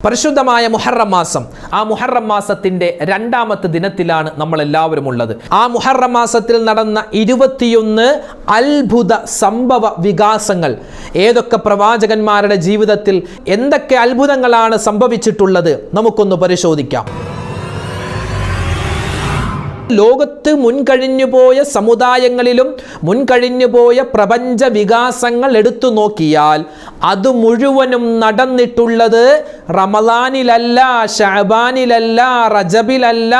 പരിശുദ്ധമായ മുഹറം മാസം, ആ മുഹറം മാസത്തിൻ്റെ രണ്ടാമത്തെ ദിനത്തിലാണ് നമ്മളെല്ലാവരും ഉള്ളത്. ആ മുഹറം മാസത്തിൽ നടന്ന 21 അത്ഭുത സംഭവ വികാസങ്ങൾ, ഏതൊക്കെ പ്രവാചകന്മാരുടെ ജീവിതത്തിൽ എന്തൊക്കെ അത്ഭുതങ്ങളാണ് സംഭവിച്ചിട്ടുള്ളത് നമുക്കൊന്ന് പരിശോധിക്കാം. ലോകത്ത് മുൻകഴിഞ്ഞുപോയ സമുദായങ്ങളിലും മുൻകഴിഞ്ഞുപോയ പ്രപഞ്ച വികാസങ്ങൾ എടുത്തു നോക്കിയാൽ അത് മുഴുവനും നടന്നിട്ടുള്ളത് റമളാനിലല്ല, ശഅബാനിലല്ല, റജബിലല്ല,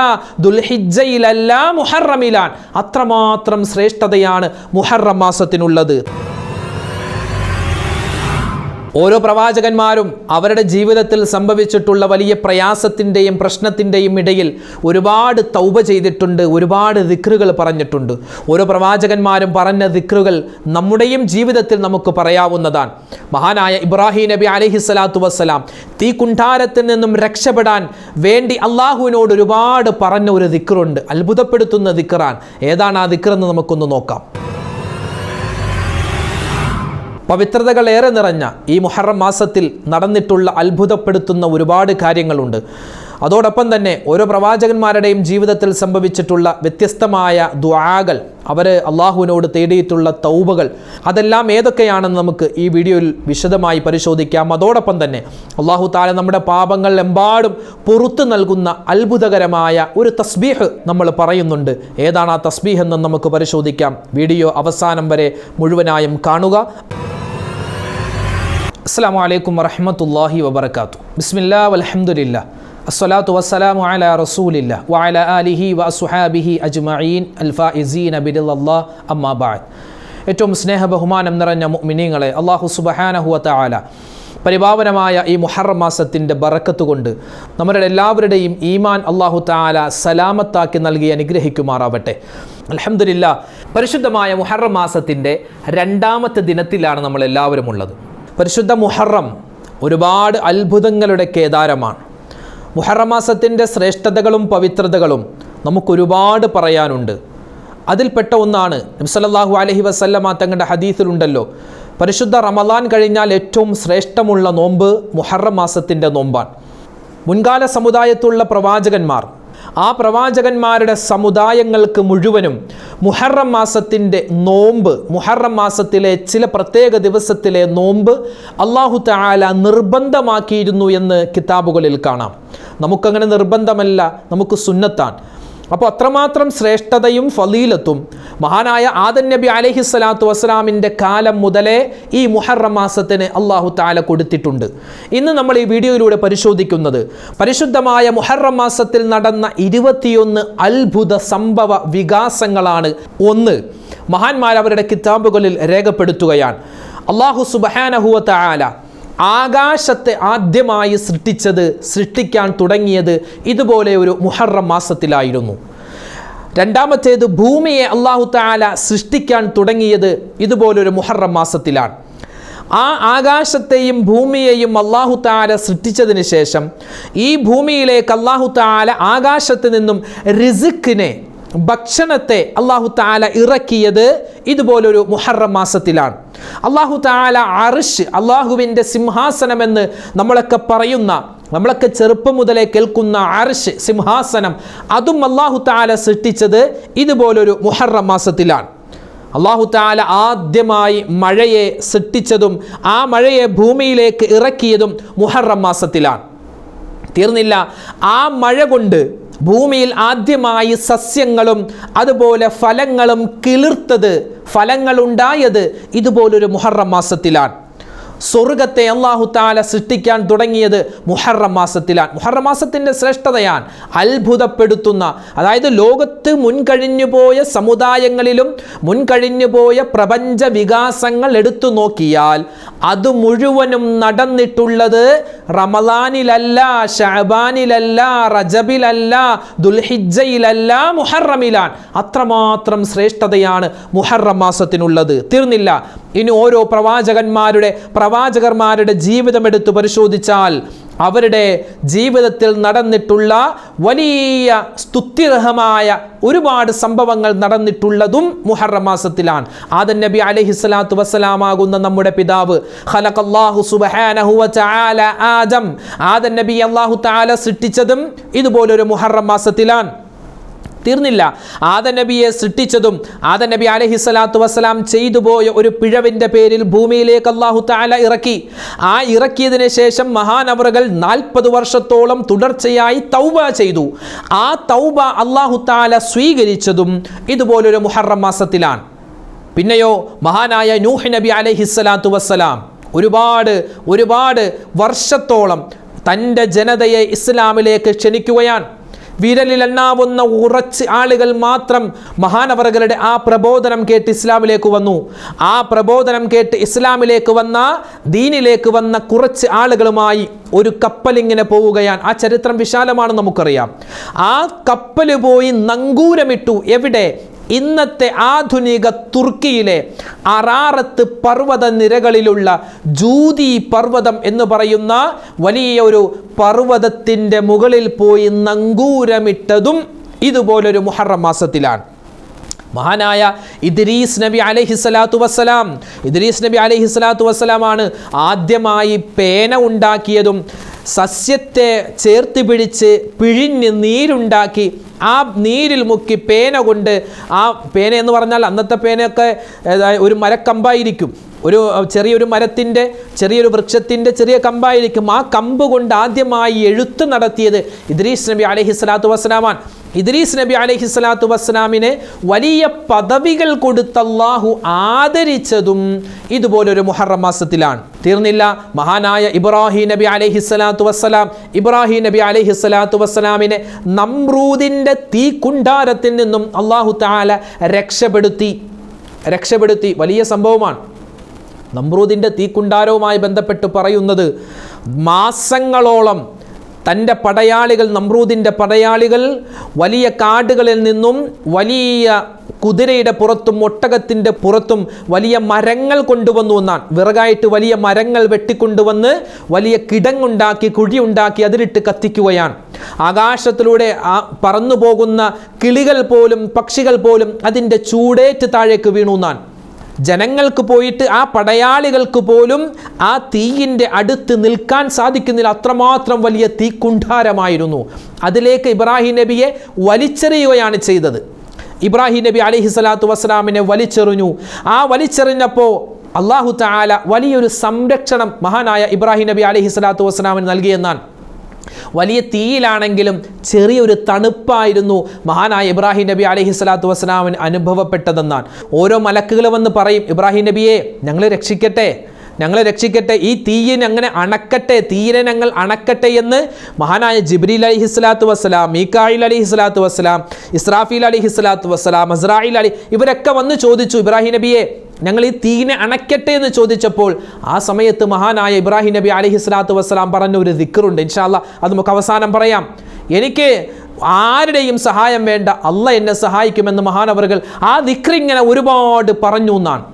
ദുൽഹിജ്ജയിലല്ല, മുഹറമിലാണ്. അത്രമാത്രം ശ്രേഷ്ഠതയാണ് മുഹറം മാസത്തിനുള്ളത്. ഓരോ പ്രവാചകന്മാരും അവരുടെ ജീവിതത്തിൽ സംഭവിച്ചിട്ടുള്ള വലിയ പ്രയാസത്തിൻ്റെയും പ്രശ്നത്തിൻ്റെയും ഇടയിൽ ഒരുപാട് തൗബ ചെയ്തിട്ടുണ്ട്, ഒരുപാട് ദിക്റുകൾ പറഞ്ഞിട്ടുണ്ട്. ഓരോ പ്രവാചകന്മാരും പറഞ്ഞ ദിക്റുകൾ നമ്മുടെയും ജീവിതത്തിൽ നമുക്ക് പറയാവുന്നതാണ്. മഹാനായ ഇബ്രാഹിം നബി അലൈഹിസ്സലാത്തു വസ്സലാം തീക്കുണ്ഠാരത്തിൽ നിന്നും രക്ഷപ്പെടാൻ വേണ്ടി അള്ളാഹുവിനോട് ഒരുപാട് പറഞ്ഞ ഒരു ദിക്റുണ്ട്, അത്ഭുതപ്പെടുത്തുന്ന ദിക്റാണ്. ഏതാണ് ആ ദിക്റെന്ന് നമുക്കൊന്ന് നോക്കാം. പവിത്രതകളേറെ നിറഞ്ഞ ഈ മുഹറം മാസത്തിൽ നടന്നിട്ടുള്ള അത്ഭുതപ്പെടുത്തുന്ന ഒരുപാട് കാര്യങ്ങളുണ്ട്. അതോടൊപ്പം തന്നെ ഓരോ പ്രവാചകന്മാരുടെയും ജീവിതത്തിൽ സംഭവിച്ചിട്ടുള്ള വ്യത്യസ്തമായ ദുആകൾ, അവർ അള്ളാഹുവിനോട് തേടിയിട്ടുള്ള തൗബകൾ, അതെല്ലാം ഏതൊക്കെയാണെന്ന് നമുക്ക് ഈ വീഡിയോയിൽ വിശദമായി പരിശോധിക്കാം. അതോടൊപ്പം തന്നെ അള്ളാഹു തആല നമ്മുടെ പാപങ്ങൾ എമ്പാടും പുറത്തു നൽകുന്ന അത്ഭുതകരമായ ഒരു തസ്ബീഹ് നമ്മൾ പറയുന്നുണ്ട്. ഏതാണ് ആ തസ്ബീഹ് എന്ന് നമുക്ക് പരിശോധിക്കാം. വീഡിയോ അവസാനം വരെ മുഴുവനായും കാണുക. അസ്സലാമു അലൈക്കും വറഹ്മത്തുള്ളാഹി വബറകാതുഹു. ബിസ്മില്ലാഹി വൽഹംദുലില്ലാഹ് അസ്സലാത്തു വസ്സലാമു അലാ റസൂലില്ലാഹ് വഅലാ ആലിഹി വഅസ്ഹാബിഹി അജ്മഈൻ അൽഫായിസീന ബിറിളല്ലാഹ് അമ്മാ ബഅദ്. ഏറ്റവും സ്നേഹ ബഹുമാനം നിറഞ്ഞ മുഅ്മിനീങ്ങളെ, അല്ലാഹു സുബ്ഹാനഹു വ തആല പരിപാവനമായ ഈ മുഹറം മാസത്തിൻ്റെ ബറക്കത്ത് കൊണ്ട് നമ്മുടെ എല്ലാവരുടെയും ഈമാൻ അല്ലാഹു തആല സലാമത്താക്കി നൽകി അനുഗ്രഹിക്കുമാറാവട്ടെ. അൽഹംദുലില്ലാഹ്, പരിശുദ്ധമായ മുഹറം മാസത്തിൻ്റെ രണ്ടാമത്തെ ദിനത്തിലാണ് നമ്മളെല്ലാവരും ഉള്ളത്. പരിശുദ്ധ മുഹറം ഒരുപാട് അത്ഭുതങ്ങളുടെ കേദാരമാണ്. മുഹറം മാസത്തിൻ്റെ ശ്രേഷ്ഠതകളും പവിത്രതകളും നമുക്കൊരുപാട് പറയാനുണ്ട്. അതിൽപ്പെട്ട ഒന്നാണ് നബി സല്ലല്ലാഹു അലൈഹി വസല്ലമ തങ്ങളുടെ ഹദീസിലുണ്ടല്ലോ, പരിശുദ്ധ റമളാൻ കഴിഞ്ഞാൽ ഏറ്റവും ശ്രേഷ്ഠമുള്ള നോമ്പ് മുഹറം മാസത്തിൻ്റെ നോമ്പാണ്. മുൻകാല സമുദായത്തുള്ള പ്രവാചകന്മാർ, ആ പ്രവാചകന്മാരുടെ സമുദായങ്ങൾക്ക് മുഴുവനും മുഹറം മാസത്തിൻ്റെ നോമ്പ്, മുഹറം മാസത്തിലെ ചില പ്രത്യേക ദിവസത്തിലെ നോമ്പ് അല്ലാഹു തആല നിർബന്ധമാക്കിയിരുന്നു എന്ന് കിതാബുകളിൽ കാണാം. നമുക്കങ്ങനെ നിർബന്ധമല്ല, നമുക്ക് സുന്നത്താണ്. അപ്പോൾ അത്രമാത്രം ശ്രേഷ്ഠതയും ഫളീലത്തും മഹാനായ ആദം നബി അലൈഹിസ്സലാത്തു വസ്സലാമിൻ്റെ കാലം മുതലേ ഈ മുഹറം മാസത്തിന് അല്ലാഹു തആല കൊടുത്തിട്ടുണ്ട്. ഇന്ന് നമ്മൾ ഈ വീഡിയോയിലൂടെ പരിശോധിക്കുന്നത് പരിശുദ്ധമായ മുഹറം മാസത്തിൽ നടന്ന 21 അത്ഭുത സംഭവ വികാസങ്ങളാണ്. ഒന്ന്, മഹാന്മാർ അവരുടെ കിതാബുകളിൽ രേഖപ്പെടുത്തുകയാണ്, അല്ലാഹു സുബ്ഹാനഹു വ തആല ആകാശത്തെ ആദ്യമായി സൃഷ്ടിക്കാൻ തുടങ്ങിയത് ഇതുപോലെ ഒരു മുഹറം മാസത്തിലായിരുന്നു. രണ്ടാമത്തേത്, ഭൂമിയെ അല്ലാഹു തആല സൃഷ്ടിക്കാൻ തുടങ്ങിയത് ഇതുപോലൊരു മുഹറം മാസത്തിലാണ്. ആ ആകാശത്തെയും ഭൂമിയെയും അല്ലാഹു തആല സൃഷ്ടിച്ചതിന് ശേഷം ഈ ഭൂമിയിലേക്ക് അല്ലാഹു തആല ആകാശത്ത് നിന്നും റിസ്ക്കിനെ, ഭക്ഷണത്തെ അല്ലാഹു തആല ഇറക്കിയത് ഇതുപോലൊരു മുഹറം മാസത്തിലാണ്. അല്ലാഹു തആല അർശ്, അല്ലാഹുവിൻ്റെ സിംഹാസനമെന്ന് നമ്മളൊക്കെ പറയുന്ന, നമ്മളൊക്കെ ചെറുപ്പം മുതലേ കേൾക്കുന്ന അർശ്, സിംഹാസനം, അതും അല്ലാഹു തആല സൃഷ്ടിച്ചത് ഇതുപോലൊരു മുഹറം മാസത്തിലാണ്. അല്ലാഹു തആല ആദ്യമായി മഴയെ സൃഷ്ടിച്ചതും ആ മഴയെ ഭൂമിയിലേക്ക് ഇറക്കിയതും മുഹറം മാസത്തിലാണ്. തീർന്നില്ല, ആ മഴ കൊണ്ട് ഭൂമിയിൽ ആദ്യമായി സസ്യങ്ങളും അതുപോലെ ഫലങ്ങളും കിളിർത്തത്, ഫലങ്ങളുണ്ടായത് ഇതുപോലൊരു മുഹറം മാസത്തിലാണ്. സ്വർഗത്തെ അല്ലാഹു തആല സൃഷ്ടിക്കാൻ തുടങ്ങിയത് മുഹറം മാസത്തിലാണ്. മുഹറം മാസത്തിൻ്റെ ശ്രേഷ്ഠതയാണ് അത്ഭുതപ്പെടുത്തുന്ന, അതായത് ലോകത്ത് മുൻകഴിഞ്ഞുപോയ സമുദായങ്ങളിലും മുൻകഴിഞ്ഞുപോയ പ്രപഞ്ച വികാസങ്ങൾ എടുത്തു നോക്കിയാൽ അത് മുഴുവനും നടന്നിട്ടുള്ളത് റമളാനിലല്ല, ശഅബാനിലല്ല, റജബിലല്ല, ദുൽഹിജ്ജയിലല്ല, മുഹറമിലാണ്. അത്രമാത്രം ശ്രേഷ്ഠതയാണ് മുഹറം മാസത്തിനുള്ളത്. തീർന്നില്ല, ഇനി ഓരോ പ്രവാചകന്മാരുടെ ജീവിതം എടുത്തു പരിശോധിച്ചാൽ അവരുടെ ജീവിതത്തിൽ നടന്നിട്ടുള്ള വലിയ സ്തുത്യർഹമായ ഒരുപാട് സംഭവങ്ങൾ നടന്നിട്ടുള്ളതും മുഹറം മാസത്തിലാണ്. ആദം നബി അലൈഹിസ്സലാത്തു വസ്സലാം ആകുന്ന നമ്മുടെ പിതാവ് ഖലഖല്ലാഹു സുബ്ഹാനഹു വ തആല ആദം നബി അല്ലാഹു തആല സൃഷ്ടിച്ചതും ഇതുപോലൊരു മുഹറം മാസത്തിലാണ്. തീർന്നില്ല, ആദം നബിയെ സൃഷ്ടിച്ചതും ആദം നബി അലൈഹിസ്സലാത്തു വസ്സലാം ചെയ്തു പോയ ഒരു പിഴവിൻ്റെ പേരിൽ ഭൂമിയിലേക്ക് അല്ലാഹു തആല ഇറക്കി. ആ ഇറക്കിയതിന് ശേഷം മഹാനവറുകൾ 40 വർഷത്തോളം തുടർച്ചയായി തൗബ ചെയ്തു. ആ തൗബ അല്ലാഹു തആല സ്വീകരിച്ചതും ഇതുപോലൊരു മുഹറം മാസത്തിലാണ്. പിന്നെയോ മഹാനായ നൂഹ് നബി അലൈഹിസ്സലാത്തു വസ്സലാം ഒരുപാട് വർഷത്തോളം തൻ്റെ ജനതയെ ഇസ്ലാമിലേക്ക് ക്ഷണിക്കുകയാണ്. വിരലിലെണ്ണാവുന്ന കുറച്ച് ആളുകൾ മാത്രം മഹാനവറുകളുടെ ആ പ്രബോധനം കേട്ട് ഇസ്ലാമിലേക്ക് വന്നു. ആ പ്രബോധനം കേട്ട് ഇസ്ലാമിലേക്ക് വന്ന, ദീനിലേക്ക് വന്ന കുറച്ച് ആളുകളുമായി ഒരു കപ്പലിങ്ങനെ പോവുകയാണ്. ആ ചരിത്രം വിശാലമാണ്, നമുക്കറിയാം. ആ കപ്പൽ പോയി നങ്കൂരമിട്ടു. എവിടെ? ഇന്നത്തെ ആധുനിക തുർക്കിയിലെ അറാറത്ത് പർവ്വത നിരകളിലുള്ള ജൂതി പർവ്വതം എന്ന് പറയുന്ന വലിയൊരു പർവ്വതത്തിൻ്റെ മുകളിൽ പോയി നങ്കൂരമിട്ടതും ഇതുപോലൊരു മുഹറം മാസത്തിലാണ്. മഹാനായ ഇദ്രീസ് നബി അലൈഹിസ്സലാത്തു വസ്സലാമാണ് ആദ്യമായി പേന ഉണ്ടാക്കിയതും സസ്യത്തെ ചേർത്ത് പിടിച്ച് പിഴിഞ്ഞ് നീരുണ്ടാക്കി ആ നീരിൽ മുക്കി പേന കൊണ്ട്, ആ പേന എന്ന് പറഞ്ഞാൽ അന്നത്തെ പേനയൊക്കെ ഒരു മരക്കമ്പായിരിക്കും, ചെറിയൊരു മരത്തിൻ്റെ, ചെറിയൊരു വൃക്ഷത്തിൻ്റെ ചെറിയ കമ്പായിരിക്കും. ആ കമ്പ് കൊണ്ട് ആദ്യമായി എഴുത്ത് നടത്തിയത് ഇദ്രീസ് നബി അലൈഹിസ്സലാത്തു വസ്സലാമാണ്. ഇദ്രീസ് നബി അലൈഹിസ്സലാത്തു വസ്സലാമിനെ വലിയ പദവികൾ കൊടുത്ത് അല്ലാഹു ആദരിച്ചതും ഇതുപോലൊരു മുഹറം മാസത്തിലാണ്. തീർന്നില്ല, മഹാനായ ഇബ്രാഹിം നബി അലൈഹിസ്സലാത്തു വസ്സലാമിനെ നമ്രൂദിൻ്റെ തീ കുണ്ടാരത്തിൽ നിന്നും അല്ലാഹു തആല രക്ഷപ്പെടുത്തി. വലിയ സംഭവമാണ്. നമ്രൂദിൻ്റെ തീക്കുണ്ടാരവുമായി ബന്ധപ്പെട്ട് പറയുന്നത്, മാസങ്ങളോളം തൻ്റെ നമ്രൂദിൻ്റെ പടയാളികൾ വലിയ കാടുകളിൽ നിന്നും വലിയ കുതിരയുടെ പുറത്തും ഒട്ടകത്തിൻ്റെ പുറത്തും വലിയ മരങ്ങൾ കൊണ്ടുവന്നു എന്നാണ്. വിറകായിട്ട് വലിയ മരങ്ങൾ വെട്ടിക്കൊണ്ടുവന്ന് വലിയ കിടങ്ങുണ്ടാക്കി, കുഴിയുണ്ടാക്കി അതിലിട്ട് കത്തിക്കുകയാണ്. ആകാശത്തിലൂടെ പറന്നു പോകുന്ന കിളികൾ പോലും, പക്ഷികൾ പോലും അതിൻ്റെ ചൂടേറ്റ് താഴേക്ക് വീണു എന്നാണ്. ജനങ്ങൾക്ക് പോയിട്ട്, ആ പടയാളികൾക്ക് പോലും ആ തീയിൻ്റെ അടുത്ത് നിൽക്കാൻ സാധിക്കുന്നില്ല. അത്രമാത്രം വലിയ തീക്കുണ്ടാരമായിരുന്നു. അതിലേക്ക് ഇബ്രാഹിം നബിയെ വലിച്ചെറിയുകയാണ് ചെയ്തത്. ഇബ്രാഹിം നബി അലൈഹിസ്സലാത്തു വസ്സലാമിനെ വലിച്ചെറിഞ്ഞു. ആ വലിച്ചെറിഞ്ഞപ്പോൾ അല്ലാഹു തആല വലിയൊരു സംരക്ഷണം മഹാനായ ഇബ്രാഹിം നബി അലൈഹിസ്സലാത്തു വസ്സലാമിന് നൽകിയെന്നാണ്. വലിയ തീയിലാണെങ്കിലും ചെറിയൊരു തണുപ്പായിരുന്നു മഹാനായ ഇബ്രാഹിം നബി അലൈഹിസ്സലാത്തു വസ്സലാമിന് അനുഭവപ്പെട്ടതെന്നാണ്. ഓരോ മലക്കുകൾ വന്ന് പറയും, ഇബ്രാഹിം നബിയെ ഞങ്ങളെ രക്ഷിക്കട്ടെ, ഈ തീയിനെ അങ്ങനെ തീയിനെ ഞങ്ങൾ അണക്കട്ടെ എന്ന് മഹാനായ ജിബ്രീൽ അലൈഹിസ്സലാത്തു വസ്സലാം, മീകായിൽ അലൈഹിസ്സലാത്തു വസ്സലാം, ഇസ്രാഫീൽ അലൈഹിസ്സലാത്തു വസ്സലാം, അസ്രായിൽ ഇവരൊക്കെ വന്ന് ചോദിച്ചു, ഇബ്രാഹിം നബിയെ ഞങ്ങൾ ഈ തീയിനെ അണക്കട്ടെ എന്ന് ചോദിച്ചപ്പോൾ ആ സമയത്ത് മഹാനായ ഇബ്രാഹിം നബി അലൈഹിസ്സലാത്തു വസ്സലാം പറഞ്ഞ ഒരു ദിക്റുണ്ട്. ഇൻഷാ അല്ലാഹ് അത് നമുക്ക് അവസാനം പറയാം. എനിക്ക് ആരുടെയും സഹായം വേണ്ട, അല്ലാഹ് എന്നെ സഹായിക്കുമെന്ന് മഹാനവറുകൾ ആ ദിക്റിങ്ങനെ ഒരുപാട് പറഞ്ഞു എന്നാണ്.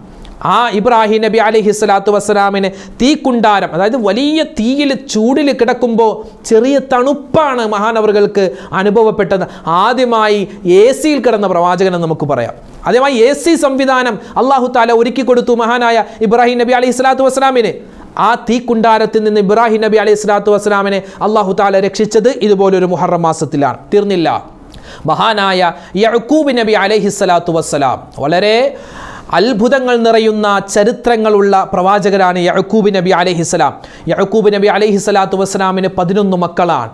ആ ഇബ്രാഹിം നബി അലൈഹിസ്സലാത്തു വസ്സലാമിനെ തീക്കുണ്ടാരം, അതായത് വലിയ തീയിൽ ചൂടിൽ കിടക്കുമ്പോൾ ചെറിയ തണുപ്പാണ് മഹാനവറുകൾക്ക് അനുഭവപ്പെട്ടത്. ആദ്യമായി AC യിൽ കിടന്ന പ്രവാചകനെന്ന് നമുക്ക് പറയാം. ആദ്യമായി AC സംവിധാനം അല്ലാഹു തആല ഒരുക്കി കൊടുത്തു മഹാനായ ഇബ്രാഹിം നബി അലൈഹിസ്സലാത്തു വസ്സലാമിന്. ആ തീക്കുണ്ടാരത്തിൽ നിന്ന് ഇബ്രാഹിം നബി അലൈഹിസ്സലാത്തു വസ്സലാമിനെ അല്ലാഹു തആല രക്ഷിച്ചത് ഇതുപോലൊരു മുഹറം മാസത്തിലാണ്. തീർന്നില്ല, മഹാനായ യഅ്കൂബ് നബി അലൈഹിസ്സലാത്തു വസ്സലാം വളരെ അത്ഭുതങ്ങൾ നിറയുന്ന ചരിത്രങ്ങളുള്ള പ്രവാചകരാണ് യഅ്കൂബ് നബി അലൈഹിസ്സലാം. യഅ്കൂബ് നബി അലൈഹിസ്സലാത്തു വസ്സലാമിന് 11 മക്കളാണ്.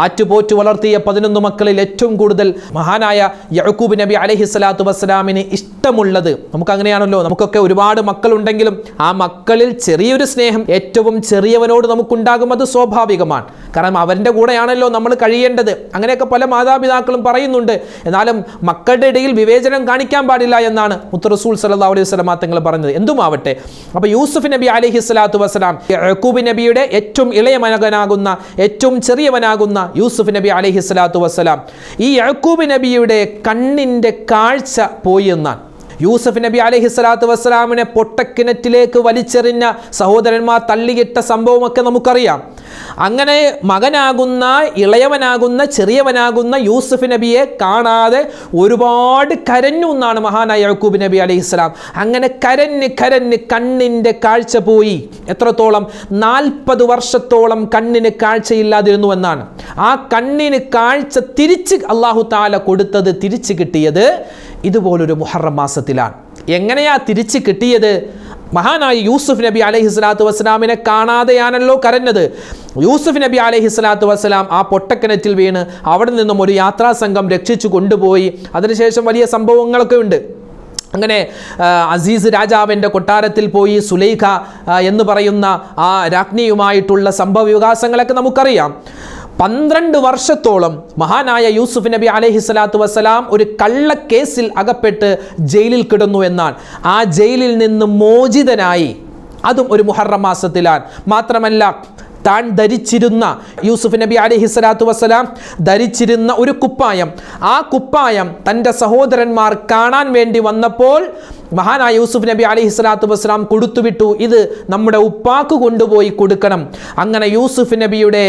ആറ്റുപോറ്റു വളർത്തിയ 11 മക്കളിൽ ഏറ്റവും കൂടുതൽ മഹാനായ യഅ്കൂബ് നബി അലൈഹിസ്സലാത്തു വസ്സലാമിന് ഇഷ്ടമുള്ളത്, നമുക്കങ്ങനെയാണല്ലോ, നമുക്കൊക്കെ ഒരുപാട് മക്കളുണ്ടെങ്കിലും ആ മക്കളിൽ ചെറിയൊരു സ്നേഹം ഏറ്റവും ചെറിയവനോട് നമുക്കുണ്ടാകും. അത് സ്വാഭാവികമാണ്, കാരണം അവൻ്റെ കൂടെയാണല്ലോ നമ്മൾ കഴിയേണ്ടത്. അങ്ങനെയൊക്കെ പല മാതാപിതാക്കളും പറയുന്നുണ്ട്. എന്നാലും മക്കളുടെ ഇടയിൽ വിവേചനം കാണിക്കാൻ പാടില്ല എന്നാണ് മുത്ത് റസൂൽ സല്ലല്ലാഹു അലൈഹി വസല്ലം തങ്ങൾ പറഞ്ഞത്. എന്തുമാവട്ടെ, അപ്പോൾ യൂസുഫ് നബി അലൈഹിസ്സലാത്തു വസ്സലാം യഅ്കൂബ് നബിയുടെ ഏറ്റവും ഇളയ മകനാകുന്ന, ഏറ്റവും ചെറിയവനാകുന്ന യൂസുഫ് നബി അലൈഹിസ്സലാത്തു വസ്സലാം, ഈ യഅ്കൂബ് നബിയുടെ കണ്ണിൻ്റെ കാഴ്ച പോയി എന്നാണ്. യൂസഫ് നബി അലൈഹിസ്സലാത്തു വസ്സലാമിനെ പൊട്ടക്കിണറ്റിലേക്ക് വലിച്ചെറിഞ്ഞ സഹോദരന്മാർ തള്ളിയിട്ട സംഭവമൊക്കെ നമുക്കറിയാം. അങ്ങനെ മകനാകുന്ന, ഇളയവനാകുന്ന, ചെറിയവനാകുന്ന യൂസുഫ് നബിയെ കാണാതെ ഒരുപാട് കരഞ്ഞു എന്നാണ് മഹാനായ യാക്കൂബ് നബി അലൈഹിസ്സലാം. അങ്ങനെ കരഞ്ഞ് കരഞ്ഞ് കണ്ണിൻ്റെ കാഴ്ച പോയി. എത്രത്തോളം? 40 വർഷത്തോളം കണ്ണിന് കാഴ്ചയില്ലാതിരുന്നു എന്നാണ്. ആ കണ്ണിന് കാഴ്ച തിരിച്ച് അല്ലാഹു തആല കൊടുത്തത്, തിരിച്ചു കിട്ടിയത് ഇതുപോലൊരു മുഹറം മാസത്തിലാണ്. എങ്ങനെയാ തിരിച്ചു കിട്ടിയത്? മഹാനായ യൂസുഫ് നബി അലൈഹിസ്സലാത്തു വസ്സലാമിനെ കാണാതെയാണല്ലോ കരഞ്ഞത്. യൂസുഫ് നബി അലൈഹിസ്സലാത്തു വസ്സലാം ആ പൊട്ടക്കിണറ്റിൽ വീണ് അവിടെ നിന്നും ഒരു യാത്രാ സംഘം രക്ഷിച്ചു കൊണ്ടുപോയി. അതിനുശേഷം വലിയ സംഭവങ്ങളൊക്കെ ഉണ്ട്. അങ്ങനെ അസീസ് രാജാവിൻ്റെ കൊട്ടാരത്തിൽ പോയി സുലൈഖ എന്ന് പറയുന്ന ആ രാജ്ഞിയുമായിട്ടുള്ള സംഭവ വികാസങ്ങളൊക്കെ നമുക്കറിയാം. 12 വർഷത്തോളം മഹാനായ യൂസുഫ് നബി അലൈഹിസ്സലാത്തു വസ്സലാം ഒരു കള്ളക്കേസിൽ അകപ്പെട്ട് ജയിലിൽ കിടന്നു എന്നാണ്. ആ ജയിലിൽ നിന്ന് മോചിതനായി, അതും ഒരു മുഹറം മാസത്തിലാണ്. മാത്രമല്ല, താൻ ധരിച്ചിരുന്ന, യൂസുഫ് നബി അലൈഹിസ്സലാത്തു വസ്സലാം ധരിച്ചിരുന്ന ഒരു കുപ്പായം, ആ കുപ്പായം തൻ്റെ സഹോദരന്മാർ കാണാൻ വേണ്ടി വന്നപ്പോൾ മഹാനായ യൂസുഫ് നബി അലൈഹിസ്സലാത്തു വസ്സലാം കൊടുത്തുവിട്ടു, ഇത് നമ്മുടെ ഉപ്പാക്ക് കൊണ്ടുപോയി കൊടുക്കണം. അങ്ങനെ യൂസുഫ് നബിയുടെ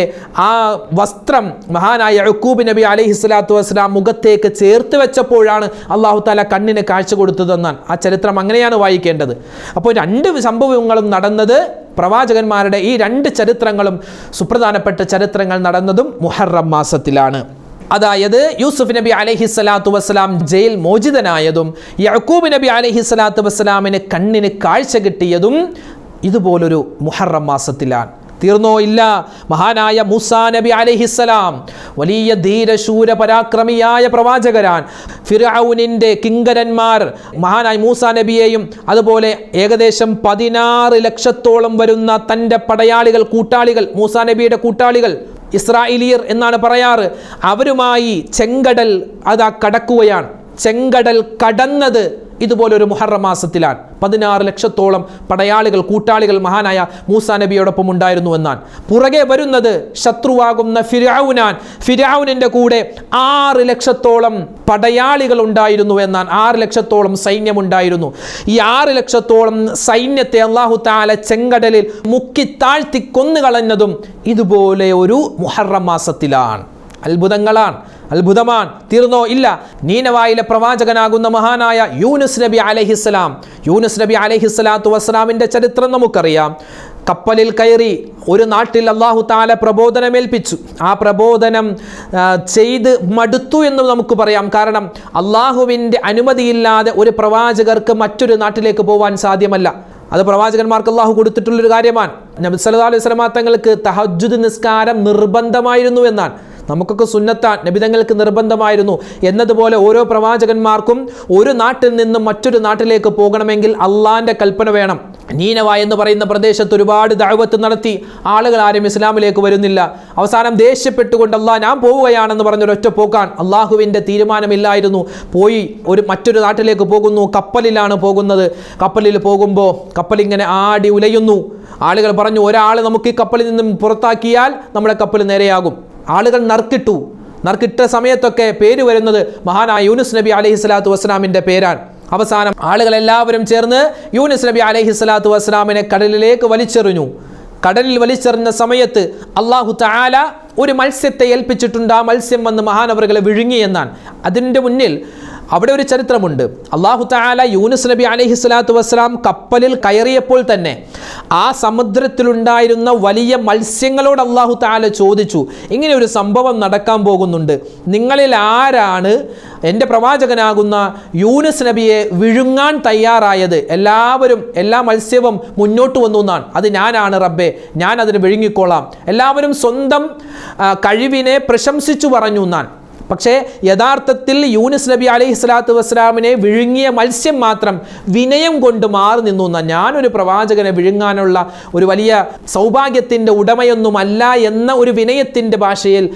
ആ വസ്ത്രം മഹാനായ യാക്കൂബ് നബി അലൈഹിസ്സലാത്തു വസ്സലാം മുഖത്തേക്ക് ചേർത്ത് വെച്ചപ്പോഴാണ് അല്ലാഹു തആല കണ്ണിന് കാഴ്ച കൊടുത്തതെന്നാണ് ആ ചരിത്രം. അങ്ങനെയാണ് വായിക്കേണ്ടത്. അപ്പോൾ 2 സംഭവങ്ങളും നടന്നത്, പ്രവാചകന്മാരുടെ ഈ 2 ചരിത്രങ്ങളും സുപ്രധാനപ്പെട്ട ചരിത്രങ്ങൾ നടന്നതും മുഹറം മാസത്തിലാണ്. അതായത് യൂസുഫ് നബി അലൈഹിസ്സലാത്തു വസ്സലാം ജയിൽ മോചിതനായതും യാക്കൂബ് നബി അലൈഹിസ്സലാത്തു വസ്സലാമിന് കണ്ണിന് കാഴ്ച കിട്ടിയതും ഇതുപോലൊരു മുഹറം മാസത്തിലാണ്. തീർന്നോ? ഇല്ല. മഹാനായ മൂസാ നബി അലൈഹിസ്സലാം വലിയ ധീരശൂര പരാക്രമിയായ പ്രവാചകരാൻ. ഫിർഔനിൻ്റെ കിങ്കരന്മാർ മഹാനായ മൂസാ നബിയെയും അതുപോലെ ഏകദേശം 16 ലക്ഷത്തോളം വരുന്ന തൻ്റെ പടയാളികൾ, കൂട്ടാളികൾ, മൂസാ നബിയുടെ കൂട്ടാളികൾ, ഇസ്രായേലിയർ എന്നാണ് പറയാറ്, അവരുമായി ചെങ്കടൽ അതാ കടക്കുകയാണ്. ചെങ്കടൽ കടന്നത് ഇതുപോലൊരു മുഹറം മാസത്തിലാണ്. 16 ലക്ഷത്തോളം പടയാളികൾ, കൂട്ടാളികൾ മഹാനായ മൂസാ നബിയോടൊപ്പം ഉണ്ടായിരുന്നു എന്നാണ്. പുറകെ വരുന്നത് ശത്രുവാകുന്ന ഫിർഔനാൻ. ഫിർഔനിൻ്റെ കൂടെ 6 ലക്ഷത്തോളം പടയാളികൾ ഉണ്ടായിരുന്നു എന്നാണ്. 6 ലക്ഷത്തോളം സൈന്യമുണ്ടായിരുന്നു. ഈ 6 ലക്ഷത്തോളം സൈന്യത്തെ അല്ലാഹു തആല ചെങ്കടലിൽ മുക്കി താഴ്ത്തി കൊന്നുകളഞ്ഞതും ഇതുപോലെ ഒരു മുഹറം മാസത്തിലാണ്. അത്ഭുതങ്ങളാണ്, അത്ഭുതമാണ്. തീർന്നോ? ഇല്ല. നീനവായിലെ പ്രവാചകനാകുന്ന മഹാനായ യൂനുസ് നബി അലൈഹിസ്സലാം, യൂനുസ് നബി അലൈഹിസ്സലാത്തു വസ്സലാമിൻ്റെ ചരിത്രം നമുക്കറിയാം. കപ്പലിൽ കയറി ഒരു നാട്ടിൽ അല്ലാഹു തആല പ്രബോധനമേൽപ്പിച്ചു. ആ പ്രബോധനം ചെയ്ത് മടുത്തു എന്ന് നമുക്ക് പറയാം. കാരണം അള്ളാഹുവിൻ്റെ അനുമതിയില്ലാതെ ഒരു പ്രവാചകർക്ക് മറ്റൊരു നാട്ടിലേക്ക് പോകാൻ സാധ്യമല്ല. അത് പ്രവാചകന്മാർക്ക് അല്ലാഹു കൊടുത്തിട്ടുള്ളൊരു കാര്യമാണ്. നബി സല്ലല്ലാഹു അലൈഹി വസല്ലം തങ്ങൾക്ക് തഹജ്ജുദ് നിസ്കാരം നിർബന്ധമായിരുന്നു എന്നാണ്. നമുക്കൊക്കെ സുന്നത്താൻ, നബിതങ്ങൾക്ക് നിർബന്ധമായിരുന്നു എന്നതുപോലെ ഓരോ പ്രവാചകന്മാർക്കും ഒരു നാട്ടിൽ നിന്നും മറ്റൊരു നാട്ടിലേക്ക് പോകണമെങ്കിൽ അള്ളാൻ്റെ കൽപ്പന വേണം. നീനവ എന്ന് പറയുന്ന പ്രദേശത്ത് ഒരുപാട് ദഅവത്ത് നടത്തി, ആളുകൾ ആരും ഇസ്ലാമിലേക്ക് വരുന്നില്ല. അവസാനം ദേഷ്യപ്പെട്ടുകൊണ്ട് അള്ളാഹ് ഞാൻ പോവുകയാണെന്ന് പറഞ്ഞൊരൊറ്റ പോക്കാൻ. അള്ളാഹുവിൻ്റെ തീരുമാനമില്ലായിരുന്നു. പോയി മറ്റൊരു നാട്ടിലേക്ക് പോകുന്നു. കപ്പലിലാണ് പോകുന്നത്. കപ്പലിൽ പോകുമ്പോൾ കപ്പലിങ്ങനെ ആടി ഉലയുന്നു. ആളുകൾ പറഞ്ഞു, ഒരാൾ നമുക്ക് ഈ കപ്പലിൽ നിന്നും പുറത്താക്കിയാൽ നമ്മുടെ കപ്പൽ നേരെയാകും. ആളുകൾ നറുക്കിട്ട സമയത്തൊക്കെ പേര് വരുന്നത് മഹാനായ യൂനുസ് നബി അലൈഹിസ്സലാത്തു വസ്സലാമിൻ്റെ പേരാണ്. അവസാനം ആളുകളെല്ലാവരും ചേർന്ന് യൂനുസ് നബി അലൈഹിസ്സലാത്തു വസ്സലാമിനെ കടലിലേക്ക് വലിച്ചെറിഞ്ഞു. കടലിൽ വലിച്ചെറിഞ്ഞ സമയത്ത് അല്ലാഹു തആല ഒരു മത്സ്യത്തെ ഏൽപ്പിച്ചിട്ടുണ്ട്. ആ മത്സ്യം വന്ന് മഹാനവറുകളെ വിഴുങ്ങി എന്നാണ്. അതിൻ്റെ മുന്നിൽ അവിടെ ഒരു ചരിത്രമുണ്ട്. അല്ലാഹു തആല യൂനുസ് നബി അലൈഹിസ്സലാത്തു വസ്സലാം കപ്പലിൽ കയറിയപ്പോൾ തന്നെ ആ സമുദ്രത്തിലുണ്ടായിരുന്ന വലിയ മത്സ്യങ്ങളോട് അല്ലാഹു തആല ചോദിച്ചു, ഇങ്ങനെ ഒരു സംഭവം നടക്കാൻ പോകുന്നുണ്ട്, നിങ്ങളിൽ ആരാണ് എൻ്റെ പ്രവാചകനാകുന്ന യൂനുസ് നബിയെ വിഴുങ്ങാൻ തയ്യാറായത്? എല്ലാ മത്സ്യവും മുന്നോട്ട് വന്നു എന്നാണ്. അത് ഞാനാണ് റബ്ബേ, ഞാൻ അതിന് വിഴുങ്ങിക്കോളാം. എല്ലാവരും സ്വന്തം കഴിവിനെ പ്രശംസിച്ചു പറഞ്ഞു എന്നാണ്. പക്ഷേ യഥാർത്ഥത്തിൽ യൂനുസ് നബി അലൈഹിസ്സലാത്തു വസ്സലാമിനെ വിഴുങ്ങിയ മത്സ്യം മാത്രം വിനയം കൊണ്ട് മാറി നിന്നു എന്നാണ്. ഞാനൊരു പ്രവാചകനെ വിഴുങ്ങാനുള്ള ഒരു വലിയ സൗഭാഗ്യത്തിൻ്റെ ഉടമയൊന്നുമല്ല എന്ന ഒരു വിനയത്തിൻ്റെ ഭാഷയിൽ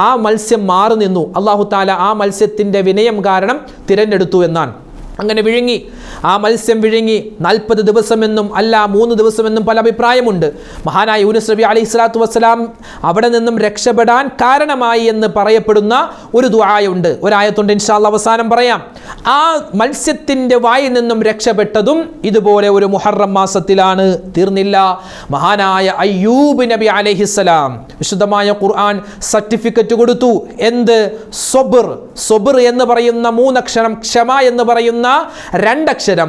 ആ മത്സ്യം മാറി നിന്നു. അല്ലാഹു തആല ആ മത്സ്യത്തിൻ്റെ വിനയം കാരണം തിരഞ്ഞെടുത്തു എന്നാണ്. അങ്ങനെ വിഴുങ്ങി, ആ മത്സ്യം വിഴുങ്ങി 40 ദിവസമെന്നും അല്ല 3 ദിവസമെന്നും പല അഭിപ്രായമുണ്ട്. മഹാനായ യൂനുസ് നബി അലൈഹി സ്വലാത്തു വസ്സലാം അവിടെ നിന്നും രക്ഷപ്പെടാൻ കാരണമായി എന്ന് പറയപ്പെടുന്ന ഒരു ദുആയുണ്ട്, ഒരായത്തുണ്ട്, ഇൻഷാ അല്ലാഹ് അവസാനം പറയാം. ആ മത്സ്യത്തിൻ്റെ വായിൽ നിന്നും രക്ഷപ്പെട്ടതും ഇതുപോലെ ഒരു മുഹറം മാസത്തിലാണ്. തീർന്നില്ല, മഹാനായ അയ്യൂബ് നബി അലൈഹിസ്സലാം വിശുദ്ധമായ ഖുർആൻ സർട്ടിഫിക്കറ്റ് കൊടുത്തു. എന്ത്? സൊബർ എന്ന് പറയുന്ന 3 അക്ഷരം, ക്ഷമ എന്ന് പറയുന്ന 2 അക്ഷരം,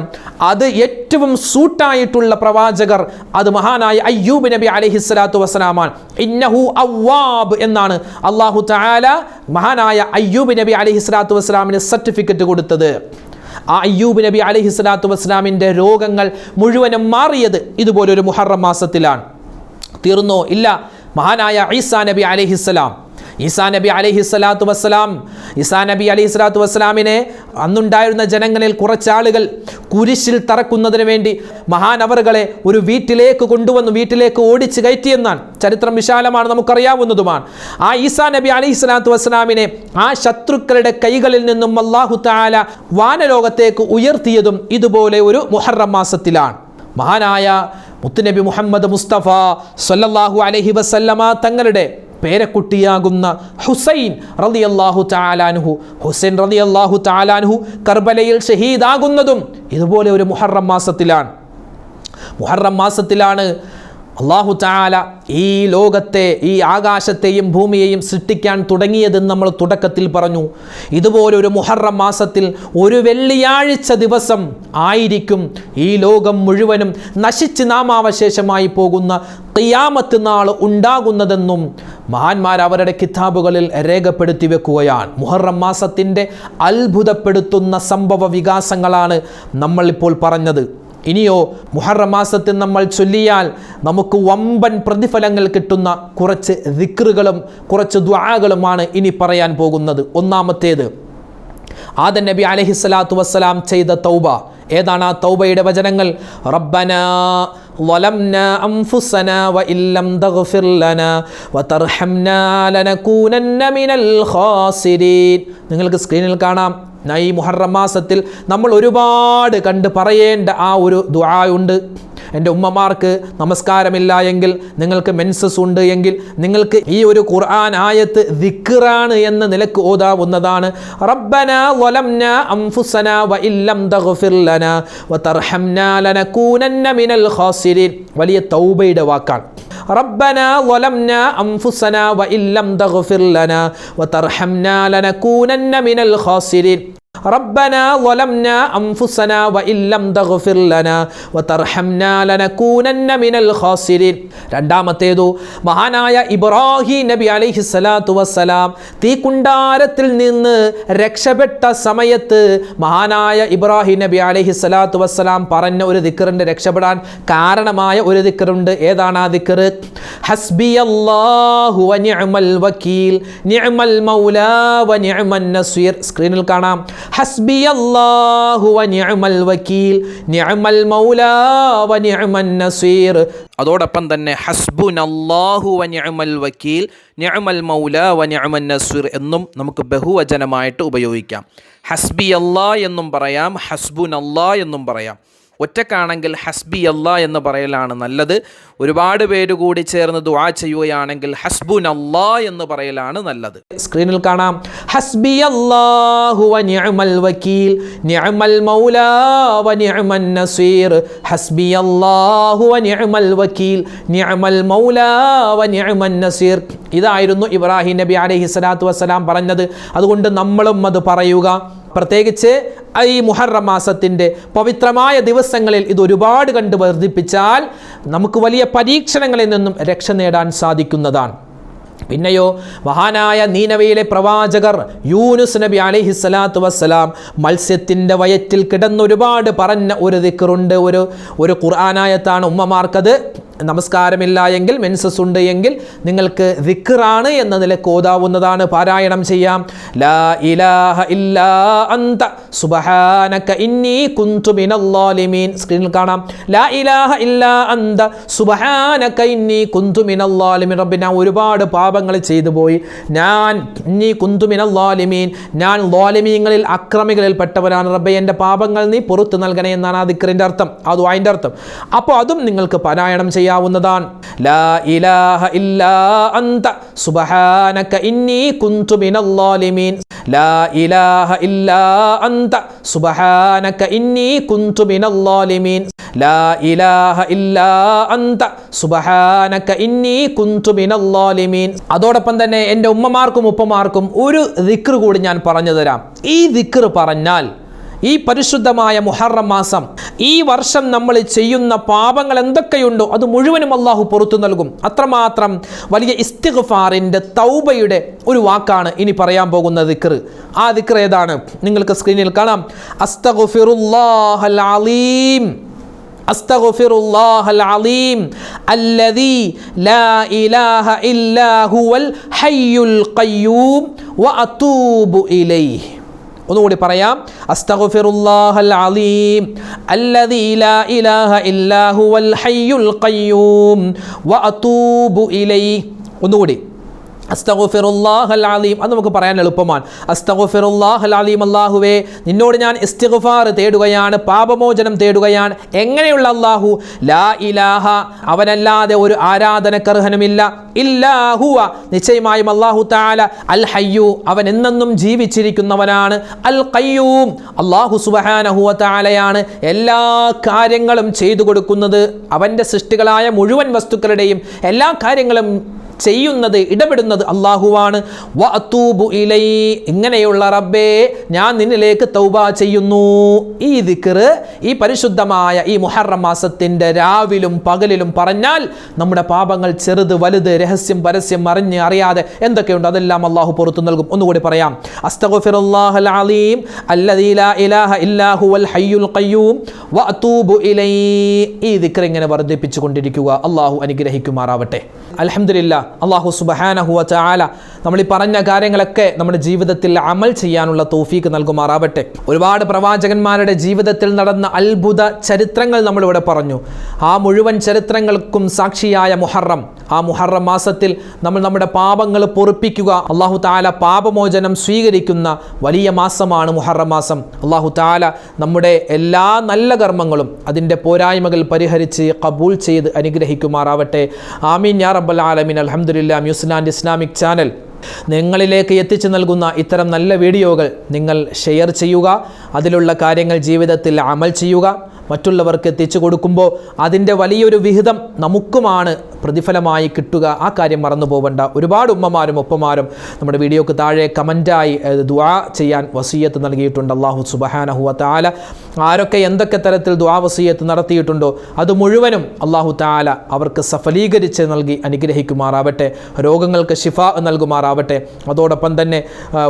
അത് ഏറ്റവും സൂട്ടായിട്ടുള്ള പ്രവാചകർ അത് മഹാനായ അയ്യൂബ് നബി അലൈഹിസ്സലാത്തു വസ്സലാമാണ്. ഇന്നഹു അവ്വാബ് എന്നാണ് അല്ലാഹു തആല മഹാനായ അയ്യൂബ് നബി അലൈഹിസ്സലാത്തു വസ്സലാമിന് സർട്ടിഫിക്കറ്റ് കൊടുത്തത്. ആ അയ്യൂബ് നബി അലൈഹിസ്സലാത്തു വസ്സലാമിൻ്റെ രോഗങ്ങൾ മുഴുവനും മാറിയത് ഇതുപോലൊരു മുഹറം മാസത്തിലാണ്. തീർന്നോ? ഇല്ല. മഹാനായ ഈസാ നബി അലൈഹിസ്സലാം, ഈസാ നബി അലൈഹിസ്സലാത്തു വസ്സലാമിനെ അന്നുണ്ടായിരുന്ന ജനങ്ങളിൽ കുറച്ചാളുകൾ കുരിശിൽ തറക്കുന്നതിന് വേണ്ടി മഹാനവറുകളെ ഒരു വീട്ടിലേക്ക് കൊണ്ടുവന്നു, വീട്ടിലേക്ക് ഓടിച്ച് കയറ്റിയെന്നാണ്. ചരിത്രം വിശാലമാണ്, നമുക്കറിയാവുന്നതുമാണ്. ആ ഈസാ നബി അലൈഹിസ്സലാത്തു വസ്സലാമിനെ ആ ശത്രുക്കളുടെ കൈകളിൽ നിന്നും അല്ലാഹു തആല വാനലോകത്തേക്ക് ഉയർത്തിയതും ഇതുപോലെ ഒരു മുഹറം മാസത്തിലാണ്. മഹാനായ മുത്തുനബി മുഹമ്മദ് മുസ്തഫ സല്ലല്ലാഹു അലൈഹി വസല്ലമ തങ്ങളുടെ പേരക്കുട്ടിയാകുന്ന ഹുസൈൻ റളിയല്ലാഹു തആല അൻഹു കർബലയിൽ ഷഹീദാകുന്നതും ഇതുപോലെ ഒരു മുഹറം മാസത്തിലാണ്. അല്ലാഹു തആല ഈ ലോകത്തെ, ഈ ആകാശത്തെയും ഭൂമിയെയും സൃഷ്ടിക്കാൻ തുടങ്ങിയതെന്ന് നമ്മൾ തുടക്കത്തിൽ പറഞ്ഞു. ഇതുപോലെ ഒരു മുഹറം മാസത്തിൽ ഒരു വെള്ളിയാഴ്ച ദിവസം ആയിരിക്കും ഈ ലോകം മുഴുവനും നശിച്ച് നാമാവശേഷമായി പോകുന്ന ഖിയാമത്ത് നാൾ ഉണ്ടാകുന്നതെന്നും മഹാന്മാർ അവരുടെ കിതാബുകളിൽ രേഖപ്പെടുത്തി വെക്കുകയാണ്. മുഹറം മാസത്തിൻ്റെ അത്ഭുതപ്പെടുത്തുന്ന സംഭവ വികാസങ്ങളാണ് നമ്മളിപ്പോൾ പറഞ്ഞത്. ഇനിയോ, മുഹറം മാസത്തിൽ നമ്മൾ ചൊല്ലിയാൽ നമുക്ക് വമ്പൻ പ്രതിഫലങ്ങൾ കിട്ടുന്ന കുറച്ച് ദിക്റുകളും കുറച്ച് ദുആകളുമാണ് ഇനി പറയാൻ പോകുന്നത്. ഒന്നാമത്തേത്, ആദം നബി അലൈഹിസ്സലാത്തു വസ്സലാം ചെയ്ത തൗബ. ഏതാണ് ആ തൗബയുടെ വചനങ്ങൾ? റബ്ബനാ ളലംനാ അൻഫുസനാ വഇല്ലം തഗ്ഫിർ ലനാ വതർഹംനാ ലനകൂനന്ന മിനൽ ഖാസിരീൻ. നിങ്ങൾക്ക് സ്ക്രീനിൽ കാണാം. ഈ മുഹറം മാസത്തിൽ നമ്മൾ ഒരുപാട് കണ്ട് പറയേണ്ട ആ ഒരു ദുആ ഉണ്ട്. എൻ്റെ ഉമ്മമാർക്ക് നമസ്കാരമില്ല എങ്കിൽ, നിങ്ങൾക്ക് മെൻസസ് ഉണ്ട് എങ്കിൽ, നിങ്ങൾക്ക് ഈ ഒരു ഖുർആൻ ആയത്ത് ദിക്റാണ് എന്ന നിലക്ക് ഓതാവുന്നതാണ്. റബ്ബനാ ളലംനാ അൻഫുസനാ വഇല്ലം തഗ്ഫിർ ലനാ വതർഹംനാ ലനകൂനന്ന മിനൽ ഖാസിരീൻ. വലിയ തൗബയുടെ വാക്കാണ്. റബ്ബനാ ളലംനാ അൻഫുസനാ വഇല്ലം തഗ്ഫിർ ലനാ വതർഹംനാ ലനകൂനന്ന മിനൽ ഖാസിരീൻ. ربنا ظلمنا أنفسنا وإن لم تغفر لنا وترحمنا لنكونن من الخاسرين. രണ്ടാമത്തേതു, മഹാനായ ഇബ്രാഹിം നബി അലൈഹിസ്സലാത്തു വസ്സലാം തീക്കുണ്ടാരത്തിൽ നിന്ന് രക്ഷപ്പെട്ട സമയത്ത് മഹാനായ ഇബ്രാഹിം നബി അലൈഹിസ്സലാത്തു വസ്സലാം പറഞ്ഞ ഒരു ദിക്റിൻ്റെ രക്ഷപ്പെടാൻ കാരണമായ ഒരു ദിക്റുണ്ട്. ഏതാണ് ആ ദിക്ർ? ഹസ്ബിയല്ലാഹു വ നിഅമൽ വക്കീൽ നിഅമൽ മൗലാ വ നിഅമൻ നസീർ. സ്ക്രീനിൽ കാണാം. ഹസ്ബിയല്ലാഹു വ നിഅമൽ വക്കീൽ നിഅമൽ മൗലാ വ നിഅമൻ നസീർ. അതോടൊപ്പം തന്നെ ഹസ്ബുനല്ലാഹു വ നിഅമൽ വക്കീൽ നിഅമൽ മൗലാ വ നിഅമൻ നസീർ എന്നും നമുക്ക് ബഹുവചനമായിട്ട് ഉപയോഗിക്കാം. ഹസ്ബിയല്ലാഹ് എന്നും പറയാം, ഹസ്ബുനല്ലാഹ് എന്നും പറയാം. ഒറ്റക്കാണെങ്കിൽ ഹസ്ബി അല്ലാ എന്ന് പറയലാണ് നല്ലത്. ഒരുപാട് പേര് കൂടി ചേർന്ന് ദുആ ചെയ്യുകയാണെങ്കിൽ ഹസ്ബുനല്ലാ എന്ന് പറയലാണ് നല്ലത്. സ്ക്രീനിൽ കാണാം. ഹസ്ബി അല്ലാഹു വ നിഅമൽ വക്കീൽ നിഅമൽ മൗലാ വ നിഅമൻ നസീർ. ഹസ്ബി അല്ലാഹു വ നിഅമൽ വക്കീൽ നിഅമൽ മൗലാ വ നിഅമൻ നസീർ. ഇതായിരുന്നു ഇബ്രാഹിം നബി അലൈഹിസ്സലാത്തു വസ്സലാം പറഞ്ഞത്. അതുകൊണ്ട് നമ്മളും അത് പറയുക. പ്രത്യേകിച്ച് ഈ മുഹറം മാസത്തിൻ്റെ പവിത്രമായ ദിവസങ്ങളിൽ ഇത് ഒരുപാട് കണ്ട് വർദ്ധിപ്പിച്ചാൽ നമുക്ക് വലിയ പരീക്ഷണങ്ങളിൽ നിന്നും രക്ഷ നേടാൻ സാധിക്കുന്നതാണ്. പിന്നെയോ, മഹാനായ നീനവയിലെ പ്രവാചകർ യൂനുസ് നബി അലൈഹിസ്സലാത്തു വസ്സലാം മത്സ്യത്തിൻ്റെ വയറ്റിൽ കിടന്നൊരുപാട് പറഞ്ഞ ഒരു ദിക്റുണ്ട്, ഒരു ഖുർആനായത്താണ്. ഉമ്മമാർക്കത് നമസ്കാരമില്ല എങ്കിൽ, മെൻസസ് ഉണ്ട് എങ്കിൽ നിങ്ങൾക്ക് ദിക്റാണ് എന്ന നിലക്ക് ഓതാവുന്നതാണ്, പാരായണം ചെയ്യാം. ലാ ഇലാഹ ഇല്ലാ അന്ത സുബ്ഹാനക ഇന്നി കുന്തു മിനൽ ളാലിമീൻ. സ്ക്രീനിൽ കാണാം. ലാ ഇലാഹ ഇല്ലാ അന്ത സുബ്ഹാനക ഇന്നി കുന്തു മിനൽ ളാലിമീൻ. റബ്ബേ, ഞാൻ ഒരുപാട് പാപങ്ങൾ ചെയ്തു പോയി. ഞാൻ ഇന്നി കുന്തു മിനൽ ളാലിമീൻ, ഞാൻ ളാലിമീങ്ങളിൽ അക്രമികളിൽ പെട്ടവനാണ്. റബ്ബേ, എൻ്റെ പാപങ്ങൾ നീ പുറത്തു നൽകണേ എന്നാണ് ആ ദിക്റിൻ്റെ അർത്ഥം, ആ ദുആഇൻ്റെ അർത്ഥം. അപ്പോൾ അതും നിങ്ങൾക്ക് പാരായണം ചെയ്യാവുന്നതാണ്. ലാ ഇലാഹ ഇല്ലാ അന്ത സുബ്ഹാനക ഇന്നി കുന്തു മിനൽ ളാലിമീൻ. ലാ ഇലാഹ ഇല്ലാ അന്ത സുബ്ഹാനക ഇന്നി കുന്തു മിനൽ ളാലിമീൻ. ലാ ഇലാഹ ഇല്ലാ അന്ത സുബ്ഹാനക ഇന്നി കുന്തു മിനൽ ളാലിമീൻ. അതോടൊപ്പം തന്നെ എൻ്റെ ഉമ്മമാർക്കും ഉപ്പമാർക്കും ഒരു ദിക്ർ കൂടി ഞാൻ പറഞ്ഞു തരാം. ഈ ദിക്ർ പറഞ്ഞാൽ ഈ പരിശുദ്ധമായ മുഹറം മാസം, ഈ വർഷം നമ്മൾ ചെയ്യുന്ന പാപങ്ങൾ എന്തൊക്കെയുണ്ടോ അത് മുഴുവനും അള്ളാഹു പുറത്തു നൽകും. അത്രമാത്രം വലിയ ഇസ്തിഗ്ഫാറിൻ്റെ, തൗബയുടെ ഒരു വാക്കാണ് ഇനി പറയാൻ പോകുന്ന ദിക്ർ. ആ ദിക്ർ ഏതാണ്? നിങ്ങൾക്ക് സ്ക്രീനിൽ കാണാം. അസ്തഗ്ഫിറുല്ലാഹൽ അലീം, അസ്തഗ്ഫിറുല്ലാഹൽ അലീം അല്ലദീ ലാ ഇലാഹ ഇല്ലാ ഹുവൽ ഹയ്യുൽ ഖയ്യൂം വഅതൂബു ഇലൈഹി. ഒന്നുകൂടി പറയാം. അസ്തഗ്ഫിറുല്ലാഹൽ അലീം അല്ലദീ ലാ ഇലാഹ ഇല്ലാ ഹുവൽ ഹയ്യുൽ ഖയ്യൂം വഅതൂബു ഇലൈഹി. ഒന്നുകൂടി. അസ്തഗ്ഫിറുല്ലാഹൽ അലീം. അത് നമുക്ക് പറയാൻ എളുപ്പമാണ്. അസ്തഗ്ഫിറുല്ലാഹൽ അലീം, അല്ലാഹുവേ നിന്നോട് ഞാൻ ഇസ്തിഗ്ഫാർ തേടുകയാണ്, പാപമോചനം തേടുകയാണ്. എങ്ങനെയുള്ള അല്ലാഹു? ലാ ഇലാഹ, അവനല്ലാതെ ഒരു ആരാധനക്കർഹനുമില്ല, ഇല്ലാ ഹുവ, നിശ്ചയമായും അല്ലാഹു തആല, അൽ ഹയ്യു, അവൻ എന്നെന്നും ജീവിച്ചിരിക്കുന്നവനാണ്, അൽ ഖയ്യൂം, അല്ലാഹു സുബ്ഹാനഹു വ തആലയാണ് എല്ലാ കാര്യങ്ങളും ചെയ്തു കൊടുക്കുന്നത്. അവൻ്റെ സൃഷ്ടികളായ മുഴുവൻ വസ്തുക്കളുടെയും എല്ലാ കാര്യങ്ങളും ചെയ്യുന്നത്, ഇടപെടുന്നത് അല്ലാഹുവാണ്. വഅതൂബു ഇലൈ, ഇങ്ങനെയുള്ള റബ്ബേ ഞാൻ നിന്നിലേക്ക് തൗബ ചെയ്യുന്നു. ഈ ദിക്ർ ഈ പരിശുദ്ധമായ ഈ മുഹറം മാസത്തിൻ്റെ രാവിലും പകലിലും പറഞ്ഞാൽ നമ്മുടെ പാപങ്ങൾ ചെറുത് വലുത്, രഹസ്യം പരസ്യം, അറിഞ്ഞ് അറിയാതെ എന്തൊക്കെയുണ്ട് അതെല്ലാം അല്ലാഹു പുറത്തു നൽകും. ഒന്നുകൂടി പറയാം. അസ്തഗ്ഫിറുല്ലാഹൽ അലീം അല്ലദീ ലാ ഇലാഹ ഇല്ലാ ഹുവൽ ഹയ്യുൽ ഖയ്യൂം വഅതൂബു ഇലൈ. ഈ ദിക്ർ ഇങ്ങനെ വർദ്ധിപ്പിച്ചു കൊണ്ടിരിക്കുക. അല്ലാഹു അനുഗ്രഹിക്കുമാറാവട്ടെ. അൽഹംദുലില്ലാഹ്, അല്ലാഹു സുബ്ഹാനഹു വ തആല നമ്മൾ ഈ പറഞ്ഞ കാര്യങ്ങളൊക്കെ നമ്മുടെ ജീവിതത്തിൽ അമൽ ചെയ്യാനുള്ള തൗഫീക്ക് നൽകുമാറാവട്ടെ. ഒരുപാട് പ്രവാചകന്മാരുടെ ജീവിതത്തിൽ നടന്ന അത്ഭുത ചരിത്രങ്ങൾ നമ്മളിവിടെ പറഞ്ഞു. ആ മുഴുവൻ ചരിത്രങ്ങൾക്കും സാക്ഷിയായ മുഹറം, ആ മുഹറം മാസത്തിൽ നമ്മൾ നമ്മുടെ പാപങ്ങൾ പൊറുപ്പിക്കുക, അല്ലാഹു തആല പാപമോചനം സ്വീകരിക്കുന്ന വലിയ മാസമാണ് മുഹറം മാസം. അല്ലാഹു തആല നമ്മുടെ എല്ലാ നല്ല കർമ്മങ്ങളും അതിൻ്റെ പോരായ്മകൾ പരിഹരിച്ച് ഖബൂൽ ചെയ്ത് അനുഗ്രഹിക്കുമാറാവട്ടെ. ആമീൻ യാ റബ്ബൽ ആലമീൻ. അൽഹംദുലില്ലാ, ന്യൂസിലാൻഡ് ഇസ്ലാമിക് ചാനൽ നിങ്ങളിലേക്ക് എത്തിച്ചു നൽകുന്ന ഇത്തരം നല്ല വീഡിയോകൾ നിങ്ങൾ ഷെയർ ചെയ്യുക, അതിലുള്ള കാര്യങ്ങൾ ജീവിതത്തിൽ അമൽ ചെയ്യുക. മറ്റുള്ളവർക്ക് എത്തിച്ചു കൊടുക്കുമ്പോൾ അതിൻ്റെ വലിയൊരു വിഹിതം നമുക്കുമാണ് പ്രതിഫലമായി കിട്ടുക. ആ കാര്യം മറന്നു പോകണ്ട. ഒരുപാട് ഉമ്മമാരും ഒപ്പമാരും നമ്മുടെ വീഡിയോക്ക് താഴെ കമൻറ്റായി ദുആ ചെയ്യാൻ വസിയ്യത്ത് നൽകിയിട്ടുണ്ട്. അല്ലാഹു സുബ്ഹാനഹു വ തആല ആരൊക്കെ എന്തൊക്കെ തരത്തിൽ ദുആ വസിയ്യത്ത് നടത്തിയിട്ടുണ്ടോ അത് മുഴുവനും അല്ലാഹു തആല അവർക്ക് സഫലീകരിച്ച് നൽകി അനുഗ്രഹിക്കുമാറാവട്ടെ. രോഗങ്ങൾക്ക് ശിഫാ നൽകുമാറാവട്ടെ. അതോടൊപ്പം തന്നെ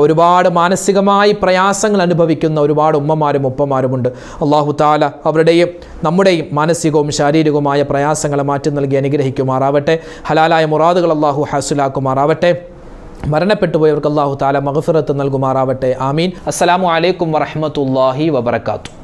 ഒരുപാട് മാനസികമായി പ്രയാസങ്ങൾ അനുഭവിക്കുന്ന ഒരുപാട് ഉമ്മമാരും ഒപ്പമാരുമുണ്ട്. അല്ലാഹു തആല അവരുടെയും നമ്മുടെയും മാനസികവും ശാരീരികവുമായ പ്രയാസങ്ങളെ മാറ്റി നൽകി അനുഗ്രഹിക്കുമാറാവട്ടെ. ഹലാലായ മുറാദുകൾ അല്ലാഹു ഹാസിലാക്കുമാറാവട്ടെ. മരണപ്പെട്ടു പോയവർക്ക് അല്ലാഹു തആല മഗ്ഫിറത്ത് നൽകുമാറാവട്ടെ. ആമീൻ. അസ്സലാമു അലൈക്കും വറഹ്മത്തുള്ളാഹി വബറകാതുഹു.